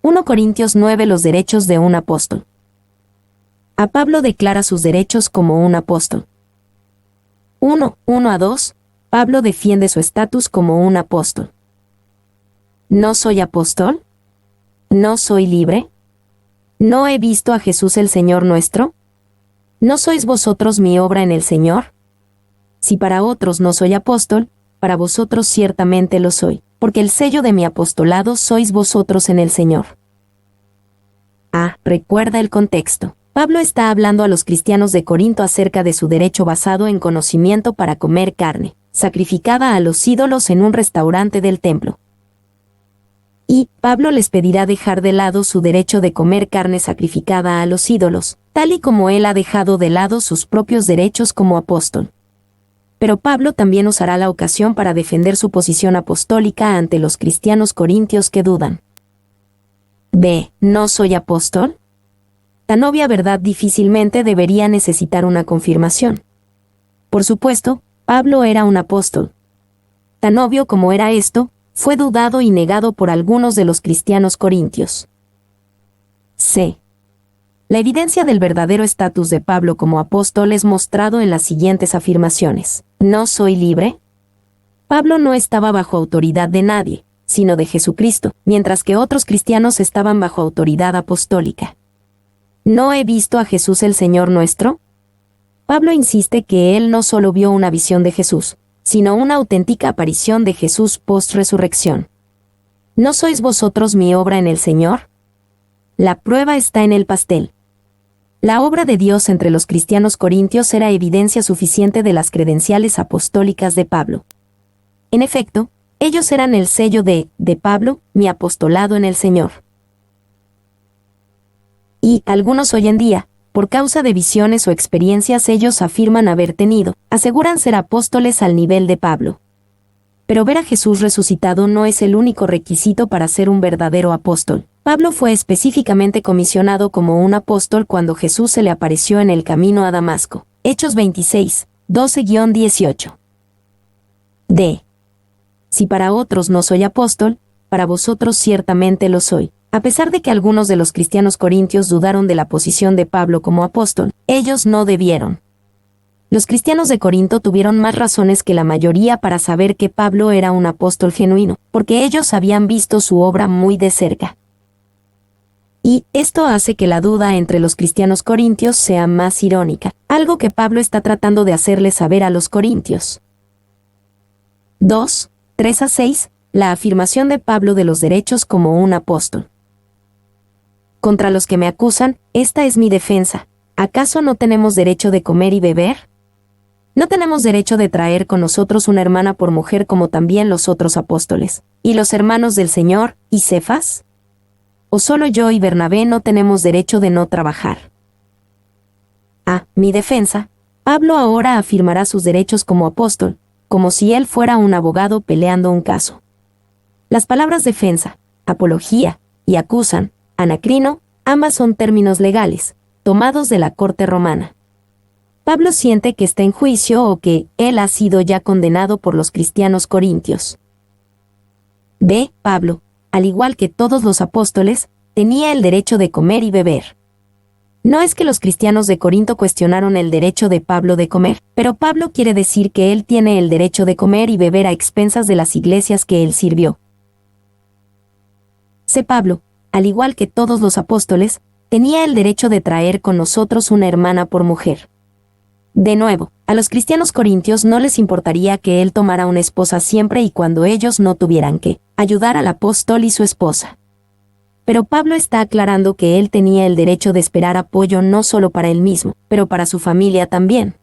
1 Corintios 9. Los derechos de un apóstol. A Pablo declara sus derechos como un apóstol. 1:1-2. Pablo defiende su estatus como un apóstol. ¿No soy apóstol? ¿No soy libre? ¿No he visto a Jesús el Señor nuestro? ¿No sois vosotros mi obra en el Señor? Si para otros no soy apóstol, para vosotros ciertamente lo soy, porque el sello de mi apostolado sois vosotros en el Señor. Recuerda el contexto. Pablo está hablando a los cristianos de Corinto acerca de su derecho basado en conocimiento para comer carne, sacrificada a los ídolos en un restaurante del templo. Y Pablo les pedirá dejar de lado su derecho de comer carne sacrificada a los ídolos, tal y como él ha dejado de lado sus propios derechos como apóstol. Pero Pablo también usará la ocasión para defender su posición apostólica ante los cristianos corintios que dudan. ¿No soy apóstol? Tan obvia verdad difícilmente debería necesitar una confirmación. Por supuesto, Pablo era un apóstol. Tan obvio como era esto, fue dudado y negado por algunos de los cristianos corintios. La evidencia del verdadero estatus de Pablo como apóstol es mostrado en las siguientes afirmaciones. ¿No soy libre? Pablo no estaba bajo autoridad de nadie, sino de Jesucristo, mientras que otros cristianos estaban bajo autoridad apostólica. ¿No he visto a Jesús el Señor nuestro? Pablo insiste que él no solo vio una visión de Jesús, sino una auténtica aparición de Jesús post-resurrección. ¿No sois vosotros mi obra en el Señor? La prueba está en el pastel. La obra de Dios entre los cristianos corintios era evidencia suficiente de las credenciales apostólicas de Pablo. En efecto, ellos eran el sello de Pablo, mi apostolado en el Señor. Y algunos hoy en día, por causa de visiones o experiencias ellos afirman haber tenido, aseguran ser apóstoles al nivel de Pablo. Pero ver a Jesús resucitado no es el único requisito para ser un verdadero apóstol. Pablo fue específicamente comisionado como un apóstol cuando Jesús se le apareció en el camino a Damasco. Hechos 26, 12-18. Si para otros no soy apóstol, para vosotros ciertamente lo soy. A pesar de que algunos de los cristianos corintios dudaron de la posición de Pablo como apóstol, ellos no debieron. Los cristianos de Corinto tuvieron más razones que la mayoría para saber que Pablo era un apóstol genuino, porque ellos habían visto su obra muy de cerca. Y esto hace que la duda entre los cristianos corintios sea más irónica, algo que Pablo está tratando de hacerles saber a los corintios. 2:3-6. La afirmación de Pablo de los derechos como un apóstol. Contra los que me acusan, esta es mi defensa. ¿Acaso no tenemos derecho de comer y beber? ¿No tenemos derecho de traer con nosotros una hermana por mujer como también los otros apóstoles, y los hermanos del Señor, y Cefas? ¿O solo yo y Bernabé no tenemos derecho de no trabajar? Mi defensa, Pablo ahora afirmará sus derechos como apóstol, como si él fuera un abogado peleando un caso. Las palabras defensa, apología y acusan, anacrino, ambas son términos legales, tomados de la corte romana. Pablo siente que está en juicio o que él ha sido ya condenado por los cristianos corintios. Pablo, al igual que todos los apóstoles, tenía el derecho de comer y beber. No es que los cristianos de Corinto cuestionaron el derecho de Pablo de comer, pero Pablo quiere decir que él tiene el derecho de comer y beber a expensas de las iglesias que él sirvió. Pablo, al igual que todos los apóstoles, tenía el derecho de traer con nosotros una hermana por mujer. De nuevo, a los cristianos corintios no les importaría que él tomara una esposa siempre y cuando ellos no tuvieran que ayudar al apóstol y su esposa. Pero Pablo está aclarando que él tenía el derecho de esperar apoyo no solo para él mismo, pero para su familia también.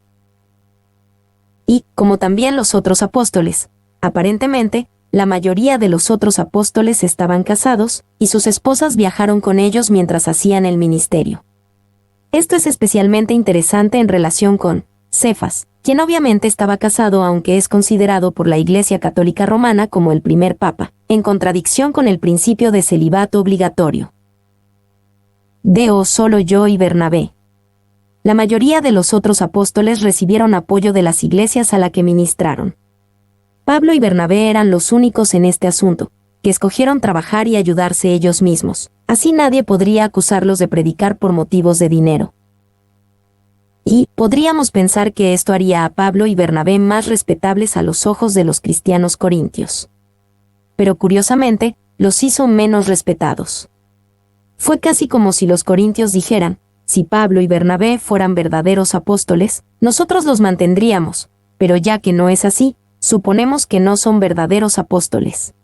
Y, como también los otros apóstoles, aparentemente, la mayoría de los otros apóstoles estaban casados, y sus esposas viajaron con ellos mientras hacían el ministerio. Esto es especialmente interesante en relación con Cefas, quien obviamente estaba casado aunque es considerado por la Iglesia Católica Romana como el primer papa, en contradicción con el principio de celibato obligatorio. Solo yo y Bernabé. La mayoría de los otros apóstoles recibieron apoyo de las iglesias a la que ministraron. Pablo y Bernabé eran los únicos en este asunto, que escogieron trabajar y ayudarse ellos mismos. Así nadie podría acusarlos de predicar por motivos de dinero. Y podríamos pensar que esto haría a Pablo y Bernabé más respetables a los ojos de los cristianos corintios. Pero curiosamente, los hizo menos respetados. Fue casi como si los corintios dijeran: si Pablo y Bernabé fueran verdaderos apóstoles, nosotros los mantendríamos, pero ya que no es así, suponemos que no son verdaderos apóstoles.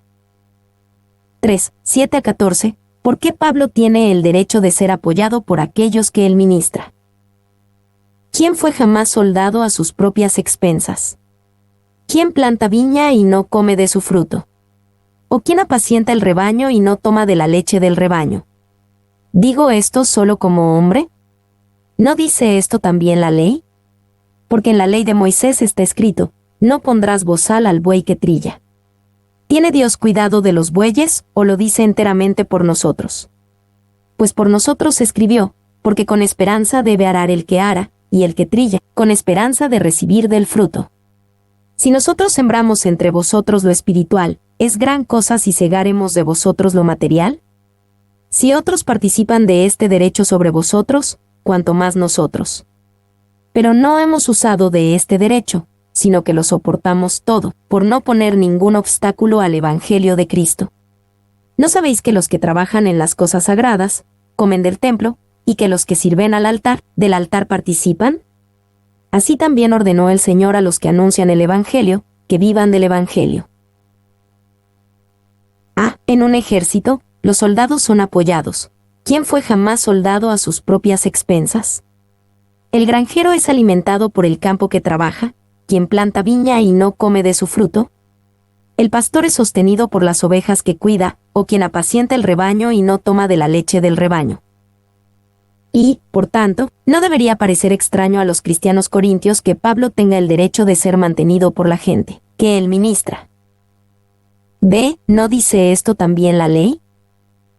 3, 7-14. ¿Por qué Pablo tiene el derecho de ser apoyado por aquellos que él ministra? ¿Quién fue jamás soldado a sus propias expensas? ¿Quién planta viña y no come de su fruto? ¿O quién apacienta el rebaño y no toma de la leche del rebaño? ¿Digo esto solo como hombre? ¿No dice esto también la ley? Porque en la ley de Moisés está escrito: no pondrás bozal al buey que trilla. ¿Tiene Dios cuidado de los bueyes, o lo dice enteramente por nosotros? Pues por nosotros se escribió, porque con esperanza debe arar el que ara, y el que trilla, con esperanza de recibir del fruto. Si nosotros sembramos entre vosotros lo espiritual, ¿es gran cosa si segaremos de vosotros lo material? Si otros participan de este derecho sobre vosotros, cuanto más nosotros. Pero no hemos usado de este derecho, sino que lo soportamos todo, por no poner ningún obstáculo al Evangelio de Cristo. ¿No sabéis que los que trabajan en las cosas sagradas, comen del templo, y que los que sirven al altar, del altar participan? Así también ordenó el Señor a los que anuncian el Evangelio, que vivan del Evangelio. En un ejército, los soldados son apoyados. ¿Quién fue jamás soldado a sus propias expensas? El granjero es alimentado por el campo que trabaja, quien planta viña y no come de su fruto. El pastor es sostenido por las ovejas que cuida, o quien apacienta el rebaño y no toma de la leche del rebaño. Y, por tanto, no debería parecer extraño a los cristianos corintios que Pablo tenga el derecho de ser mantenido por la gente que él ministra. B. ¿No dice esto también la ley?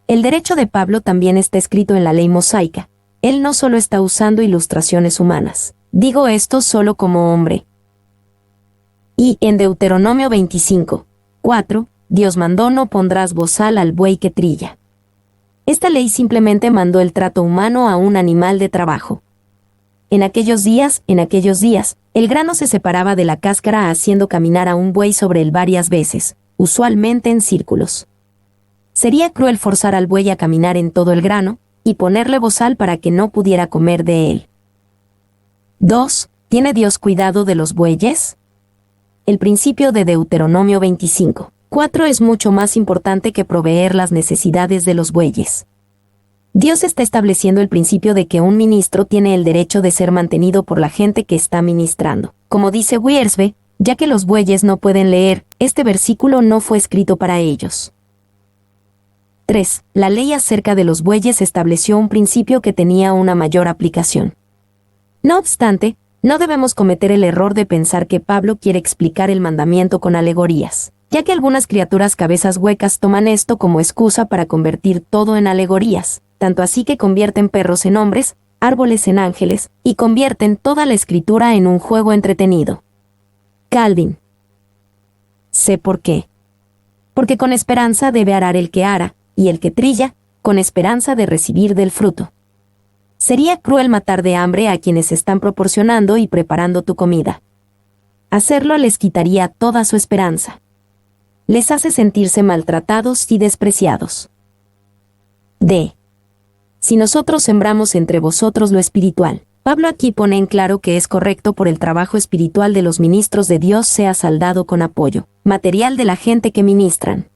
El derecho de Pablo también está escrito en la ley mosaica. Él no solo está usando ilustraciones humanas. Digo esto solo como hombre. Y en Deuteronomio 25, 4, Dios mandó: no pondrás bozal al buey que trilla. Esta ley simplemente mandó el trato humano a un animal de trabajo. En aquellos días, el grano se separaba de la cáscara haciendo caminar a un buey sobre él varias veces, usualmente en círculos. Sería cruel forzar al buey a caminar en todo el grano, y ponerle bozal para que no pudiera comer de él. 2. ¿Tiene Dios cuidado de los bueyes? El principio de Deuteronomio 25, 4 es mucho más importante que proveer las necesidades de los bueyes. Dios está estableciendo el principio de que un ministro tiene el derecho de ser mantenido por la gente que está ministrando. Como dice Wiersbe, ya que los bueyes no pueden leer, este versículo no fue escrito para ellos. 3. La ley acerca de los bueyes estableció un principio que tenía una mayor aplicación. No obstante, no debemos cometer el error de pensar que Pablo quiere explicar el mandamiento con alegorías, ya que algunas criaturas cabezas huecas toman esto como excusa para convertir todo en alegorías, tanto así que convierten perros en hombres, árboles en ángeles, y convierten toda la escritura en un juego entretenido. Calvin. Sé por qué. Porque con esperanza debe arar el que ara, y el que trilla, con esperanza de recibir del fruto. Sería cruel matar de hambre a quienes están proporcionando y preparando tu comida. Hacerlo les quitaría toda su esperanza. Les hace sentirse maltratados y despreciados. D. Si nosotros sembramos entre vosotros lo espiritual, Pablo aquí pone en claro que es correcto por el trabajo espiritual de los ministros de Dios sea saldado con apoyo material de la gente que ministran.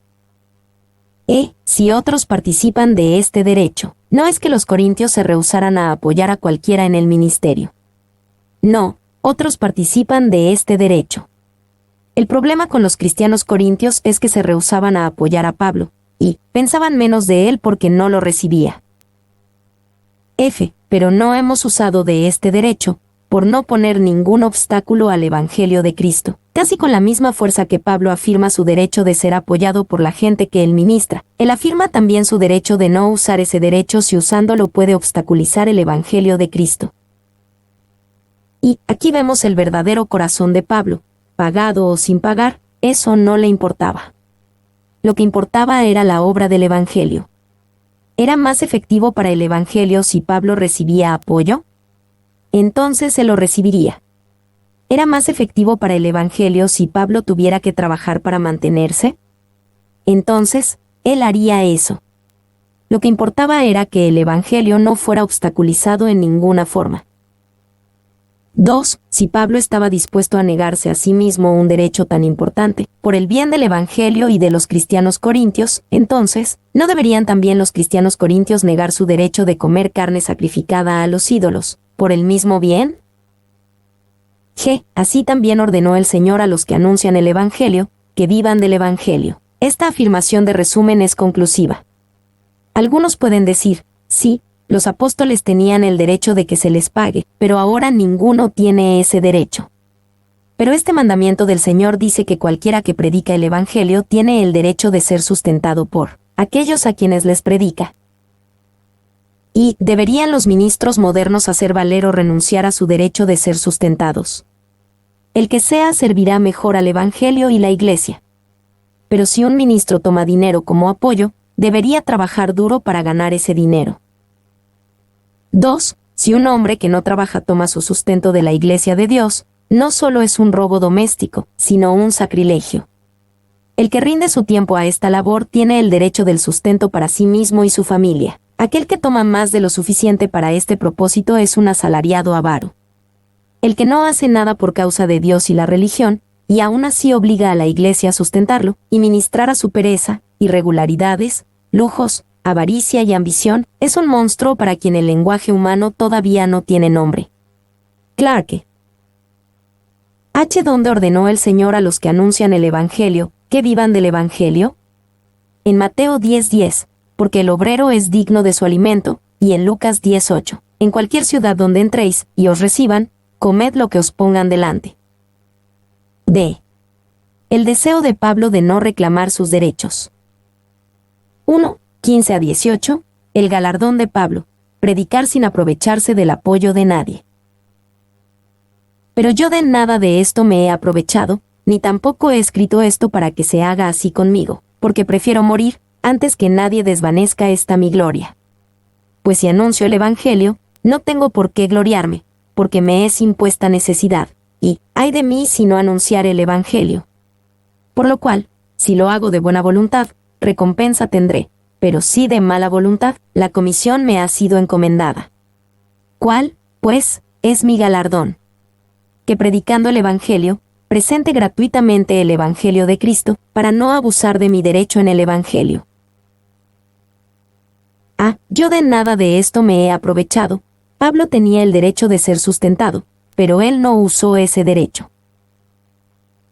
Si otros participan de este derecho, no es que los corintios se rehusaran a apoyar a cualquiera en el ministerio. No, otros participan de este derecho. El problema con los cristianos corintios es que se rehusaban a apoyar a Pablo, y pensaban menos de él porque no lo recibía. Pero no hemos usado de este derecho, por no poner ningún obstáculo al Evangelio de Cristo. Casi con la misma fuerza que Pablo afirma su derecho de ser apoyado por la gente que él ministra, él afirma también su derecho de no usar ese derecho si usándolo puede obstaculizar el Evangelio de Cristo. Y aquí vemos el verdadero corazón de Pablo. Pagado o sin pagar, eso no le importaba. lo que importaba era la obra del Evangelio. ¿Era más efectivo para el Evangelio si Pablo recibía apoyo? Entonces se lo recibiría. ¿Era más efectivo para el Evangelio si Pablo tuviera que trabajar para mantenerse? Entonces, él haría eso. Lo que importaba era que el Evangelio no fuera obstaculizado en ninguna forma. 2. Si Pablo estaba dispuesto a negarse a sí mismo un derecho tan importante, por el bien del Evangelio y de los cristianos corintios, entonces, ¿no deberían también los cristianos corintios negar su derecho de comer carne sacrificada a los ídolos, por el mismo bien? G. Así también ordenó el Señor a los que anuncian el Evangelio, que vivan del Evangelio. Esta afirmación de resumen es conclusiva. Algunos pueden decir, sí, los apóstoles tenían el derecho de que se les pague, pero ahora ninguno tiene ese derecho. Pero este mandamiento del Señor dice que cualquiera que predica el Evangelio tiene el derecho de ser sustentado por aquellos a quienes les predica. Y, ¿deberían los ministros modernos hacer valer o renunciar a su derecho de ser sustentados? El que sea servirá mejor al Evangelio y la Iglesia. Pero si un ministro toma dinero como apoyo, debería trabajar duro para ganar ese dinero. 2. Si un hombre que no trabaja toma su sustento de la Iglesia de Dios, no solo es un robo doméstico, sino un sacrilegio. El que rinde su tiempo a esta labor tiene el derecho del sustento para sí mismo y su familia. Aquel que toma más de lo suficiente para este propósito es un asalariado avaro. El que no hace nada por causa de Dios y la religión, y aún así obliga a la Iglesia a sustentarlo, y ministrar a su pereza, irregularidades, lujos, avaricia y ambición, es un monstruo para quien el lenguaje humano todavía no tiene nombre. Clarke. H. ¿Dónde ordenó el Señor a los que anuncian el Evangelio, que vivan del Evangelio? En Mateo 10:10, porque el obrero es digno de su alimento, y en Lucas 10:8, en cualquier ciudad donde entréis, y os reciban, comed lo que os pongan delante. D. El deseo de Pablo de no reclamar sus derechos. 1. 15-18, el galardón de Pablo, predicar sin aprovecharse del apoyo de nadie. Pero yo de nada de esto me he aprovechado, ni tampoco he escrito esto para que se haga así conmigo, porque prefiero morir, antes que nadie desvanezca esta mi gloria. Pues si anuncio el Evangelio, no tengo por qué gloriarme, porque me es impuesta necesidad, y, ay de mí si no anunciare el Evangelio. Por lo cual, si lo hago de buena voluntad, recompensa tendré, pero si de mala voluntad, la comisión me ha sido encomendada. ¿Cuál, pues, es mi galardón? Que predicando el Evangelio, presente gratuitamente el Evangelio de Cristo, para no abusar de mi derecho en el Evangelio. A. Yo de nada de esto me he aprovechado. Pablo tenía el derecho de ser sustentado, pero él no usó ese derecho.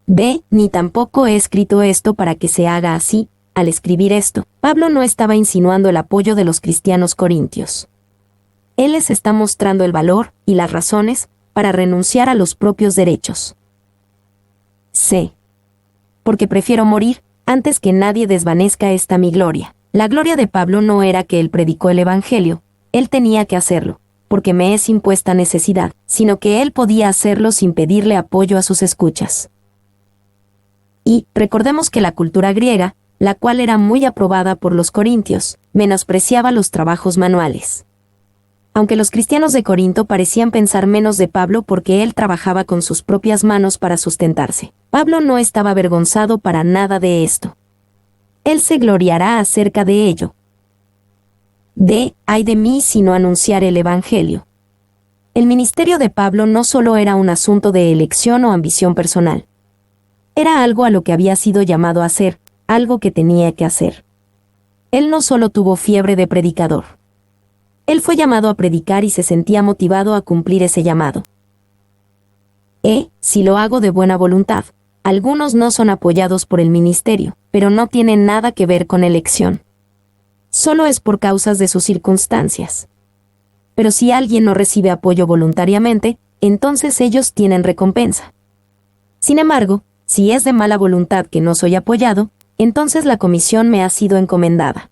B. Ni tampoco he escrito esto para que se haga así. Al escribir esto, Pablo no estaba insinuando el apoyo de los cristianos corintios. Él les está mostrando el valor y las razones para renunciar a los propios derechos. C. Porque prefiero morir antes que nadie desvanezca esta mi gloria. La gloria de Pablo no era que él predicó el Evangelio, él tenía que hacerlo, porque me es impuesta necesidad, sino que él podía hacerlo sin pedirle apoyo a sus escuchas. Y recordemos que la cultura griega, la cual era muy aprobada por los corintios, menospreciaba los trabajos manuales. Aunque los cristianos de Corinto parecían pensar menos de Pablo porque él trabajaba con sus propias manos para sustentarse, Pablo no estaba avergonzado para nada de esto. Él se gloriará acerca de ello. D. Ay de mí si no anunciar el Evangelio. El ministerio de Pablo no solo era un asunto de elección o ambición personal. Era algo a lo que había sido llamado a hacer, algo que tenía que hacer. Él no solo tuvo fiebre de predicador. Él fue llamado a predicar y se sentía motivado a cumplir ese llamado. Si lo hago de buena voluntad. Algunos no son apoyados por el ministerio, pero no tienen nada que ver con elección. Solo es por causas de sus circunstancias. Pero si alguien no recibe apoyo voluntariamente, entonces ellos tienen recompensa. Sin embargo, si es de mala voluntad que no soy apoyado, entonces la comisión me ha sido encomendada.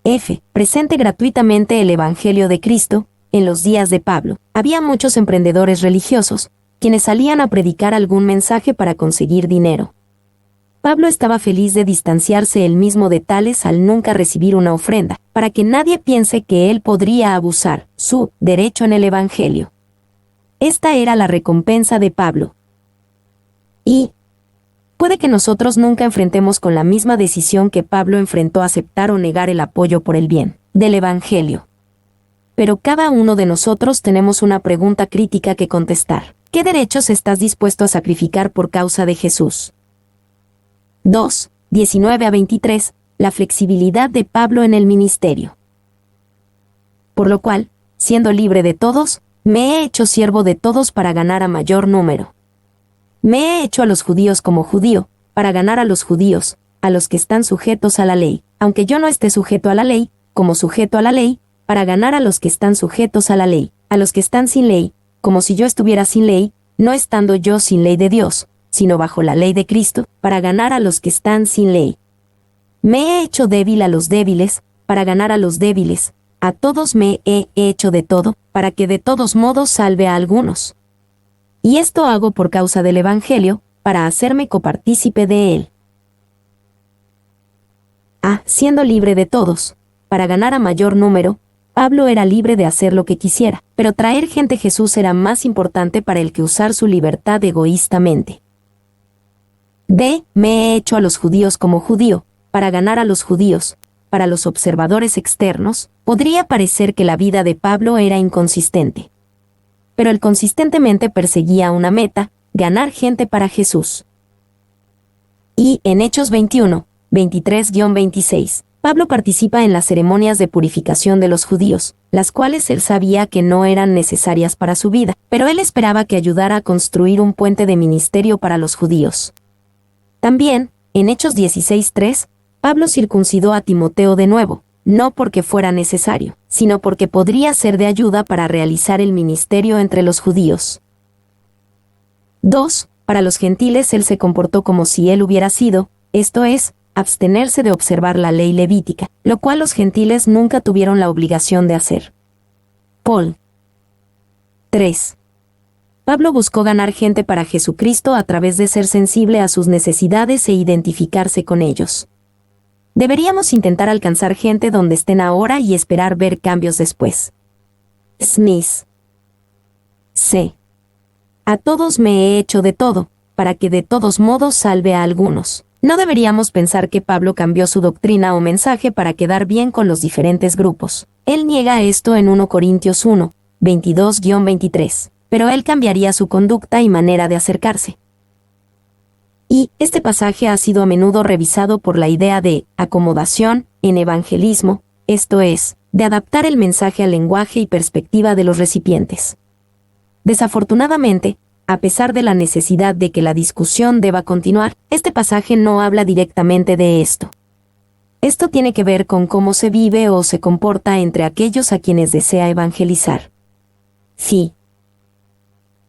F. Presente gratuitamente el Evangelio de Cristo. En los días de Pablo, había muchos emprendedores religiosos, quienes salían a predicar algún mensaje para conseguir dinero. Pablo estaba feliz de distanciarse él mismo de tales al nunca recibir una ofrenda, para que nadie piense que él podría abusar su derecho en el Evangelio. Esta era la recompensa de Pablo. Y puede que nosotros nunca enfrentemos con la misma decisión que Pablo enfrentó aceptar o negar el apoyo por el bien del Evangelio. Pero cada uno de nosotros tenemos una pregunta crítica que contestar. ¿Qué derechos estás dispuesto a sacrificar por causa de Jesús? 2, 19 a 23, la flexibilidad de Pablo en el ministerio. Por lo cual, siendo libre de todos, me he hecho siervo de todos para ganar a mayor número. Me he hecho a los judíos como judío, para ganar a los judíos, a los que están sujetos a la ley, aunque yo no esté sujeto a la ley, como sujeto a la ley, para ganar a los que están sujetos a la ley, a los que están sin ley, como si yo estuviera sin ley, no estando yo sin ley de Dios, sino bajo la ley de Cristo, para ganar a los que están sin ley. Me he hecho débil a los débiles, para ganar a los débiles, a todos me he hecho de todo, para que de todos modos salve a algunos. Y esto hago por causa del Evangelio, para hacerme copartícipe de él. Siendo libre de todos, para ganar a mayor número, Pablo era libre de hacer lo que quisiera, pero traer gente a Jesús era más importante para él que usar su libertad egoístamente. Me he hecho a los judíos como judío, para ganar a los judíos. Para los observadores externos, podría parecer que la vida de Pablo era inconsistente. Pero él consistentemente perseguía una meta, ganar gente para Jesús. Y en Hechos 21, 23-26, Pablo participa en las ceremonias de purificación de los judíos, las cuales él sabía que no eran necesarias para su vida, pero él esperaba que ayudara a construir un puente de ministerio para los judíos. También, en Hechos 16:3, Pablo circuncidó a Timoteo de nuevo, no porque fuera necesario, sino porque podría ser de ayuda para realizar el ministerio entre los judíos. 2. Para los gentiles él se comportó como si él hubiera sido, esto es, abstenerse de observar la ley levítica, lo cual los gentiles nunca tuvieron la obligación de hacer. Paul. 3. Pablo buscó ganar gente para Jesucristo a través de ser sensible a sus necesidades e identificarse con ellos. Deberíamos intentar alcanzar gente donde estén ahora y esperar ver cambios después. Smith. C. A todos me he hecho de todo, para que de todos modos salve a algunos. No deberíamos pensar que Pablo cambió su doctrina o mensaje para quedar bien con los diferentes grupos. Él niega esto en 1 Corintios 1, 22-23, pero él cambiaría su conducta y manera de acercarse. Y este pasaje ha sido a menudo revisado por la idea de acomodación en evangelismo, esto es, de adaptar el mensaje al lenguaje y perspectiva de los recipientes. Desafortunadamente, a pesar de la necesidad de que la discusión deba continuar, este pasaje no habla directamente de esto. Esto tiene que ver con cómo se vive o se comporta entre aquellos a quienes desea evangelizar. Sí.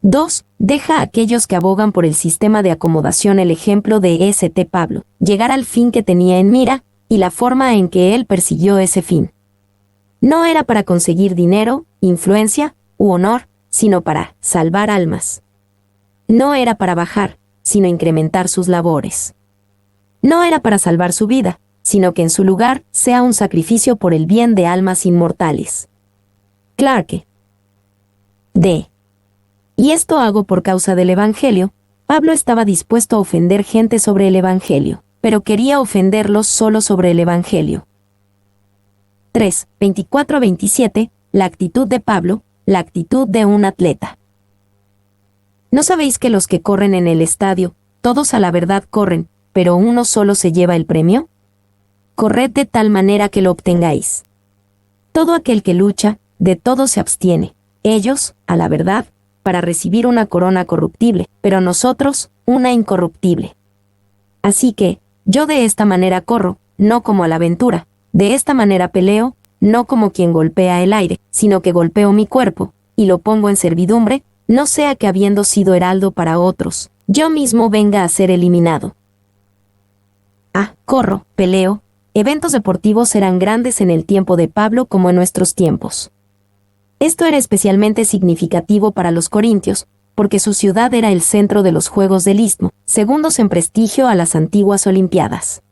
2. Deja a aquellos que abogan por el sistema de acomodación el ejemplo de St. Pablo, llegar al fin que tenía en mira, y la forma en que él persiguió ese fin. No era para conseguir dinero, influencia u honor, sino para salvar almas. No era para bajar, sino incrementar sus labores. No era para salvar su vida, sino que en su lugar sea un sacrificio por el bien de almas inmortales. Clarke. D. Y esto hago por causa del Evangelio. Pablo estaba dispuesto a ofender gente sobre el Evangelio, pero quería ofenderlos solo sobre el Evangelio. 3. 24-27, la actitud de Pablo, la actitud de un atleta. ¿No sabéis que los que corren en el estadio, todos a la verdad corren, pero uno solo se lleva el premio? Corred de tal manera que lo obtengáis. Todo aquel que lucha, de todo se abstiene, ellos, a la verdad, para recibir una corona corruptible, pero nosotros, una incorruptible. Así que, yo de esta manera corro, no como a la aventura, de esta manera peleo, no como quien golpea el aire, sino que golpeo mi cuerpo, y lo pongo en servidumbre, no sea que habiendo sido heraldo para otros, yo mismo venga a ser eliminado. Corro, peleo. Eventos deportivos eran grandes en el tiempo de Pablo como en nuestros tiempos. Esto era especialmente significativo para los corintios, porque su ciudad era el centro de los Juegos del Istmo, segundos en prestigio a las antiguas Olimpiadas.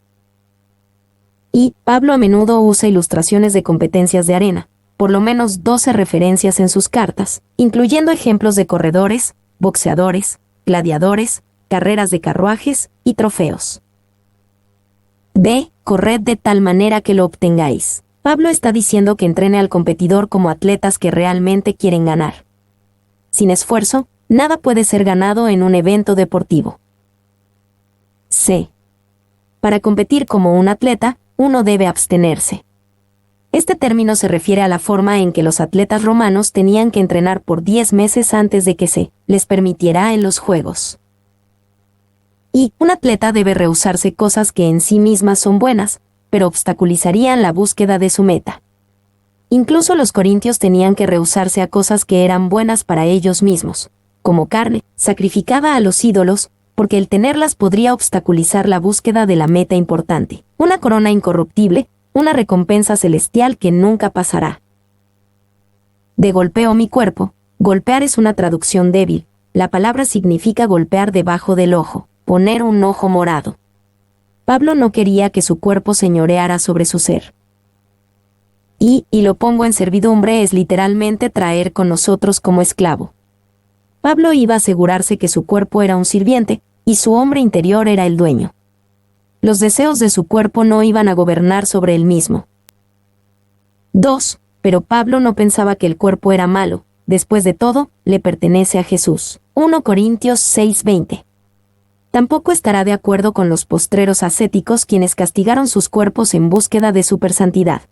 Y Pablo a menudo usa ilustraciones de competencias de arena, por lo menos 12 referencias en sus cartas, incluyendo ejemplos de corredores, boxeadores, gladiadores, carreras de carruajes y trofeos. B. Corred de tal manera que lo obtengáis. Pablo está diciendo que entrene al competidor como atletas que realmente quieren ganar. Sin esfuerzo, nada puede ser ganado en un evento deportivo. C. Para competir como un atleta, uno debe abstenerse. Este término se refiere a la forma en que los atletas romanos tenían que entrenar por 10 meses antes de que se les permitiera en los Juegos. Y un atleta debe rehusarse cosas que en sí mismas son buenas, pero obstaculizarían la búsqueda de su meta. Incluso los corintios tenían que rehusarse a cosas que eran buenas para ellos mismos, como carne, sacrificada a los ídolos, porque el tenerlas podría obstaculizar la búsqueda de la meta importante, una corona incorruptible, una recompensa celestial que nunca pasará. De golpeo mi cuerpo, golpear es una traducción débil, la palabra significa golpear debajo del ojo, poner un ojo morado. Pablo no quería que su cuerpo señoreara sobre su ser. Y lo pongo en servidumbre es literalmente traer con nosotros como esclavo. Pablo iba a asegurarse que su cuerpo era un sirviente, y su hombre interior era el dueño. Los deseos de su cuerpo no iban a gobernar sobre él mismo. 2. Pero Pablo no pensaba que el cuerpo era malo, después de todo, le pertenece a Jesús. 1 Corintios 6:20. Tampoco estará de acuerdo con los postreros ascéticos quienes castigaron sus cuerpos en búsqueda de supersantidad.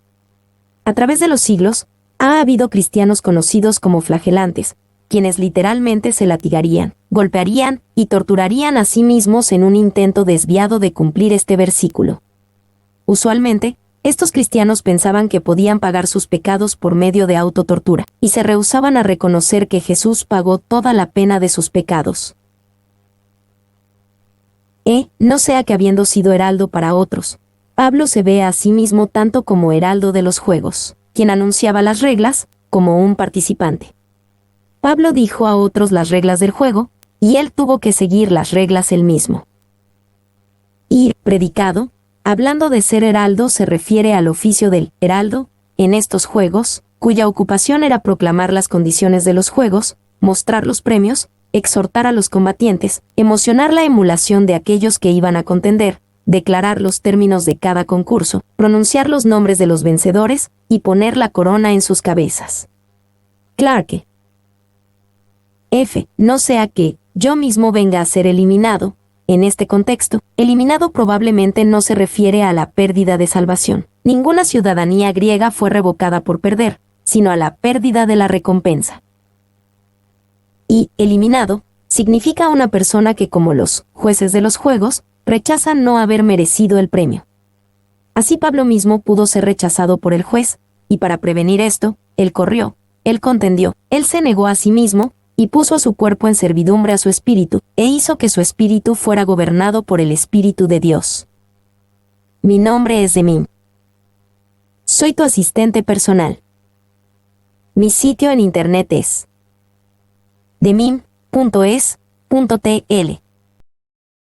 A través de los siglos, ha habido cristianos conocidos como flagelantes, quienes literalmente se latigarían, golpearían y torturarían a sí mismos en un intento desviado de cumplir este versículo. Usualmente, estos cristianos pensaban que podían pagar sus pecados por medio de autotortura, y se rehusaban a reconocer que Jesús pagó toda la pena de sus pecados. No sea que habiendo sido heraldo para otros, Pablo se ve a sí mismo tanto como heraldo de los Juegos, quien anunciaba las reglas, como un participante. Pablo dijo a otros las reglas del juego, y él tuvo que seguir las reglas él mismo. Y, predicado, hablando de ser heraldo se refiere al oficio del heraldo, en estos Juegos, cuya ocupación era proclamar las condiciones de los Juegos, mostrar los premios, exhortar a los combatientes, emocionar la emulación de aquellos que iban a contender, declarar los términos de cada concurso, pronunciar los nombres de los vencedores, y poner la corona en sus cabezas. Clarke. F. No sea que yo mismo venga a ser eliminado. En este contexto, eliminado probablemente no se refiere a la pérdida de salvación. Ninguna ciudadanía griega fue revocada por perder, sino a la pérdida de la recompensa. Y eliminado significa una persona que, como los jueces de los Juegos, rechaza no haber merecido el premio. Así Pablo mismo pudo ser rechazado por el juez, y para prevenir esto, él corrió, él contendió, él se negó a sí mismo, y puso a su cuerpo en servidumbre a su espíritu, e hizo que su espíritu fuera gobernado por el Espíritu de Dios. Mi nombre es Demim. Soy tu asistente personal. Mi sitio en internet es demim.es.tl.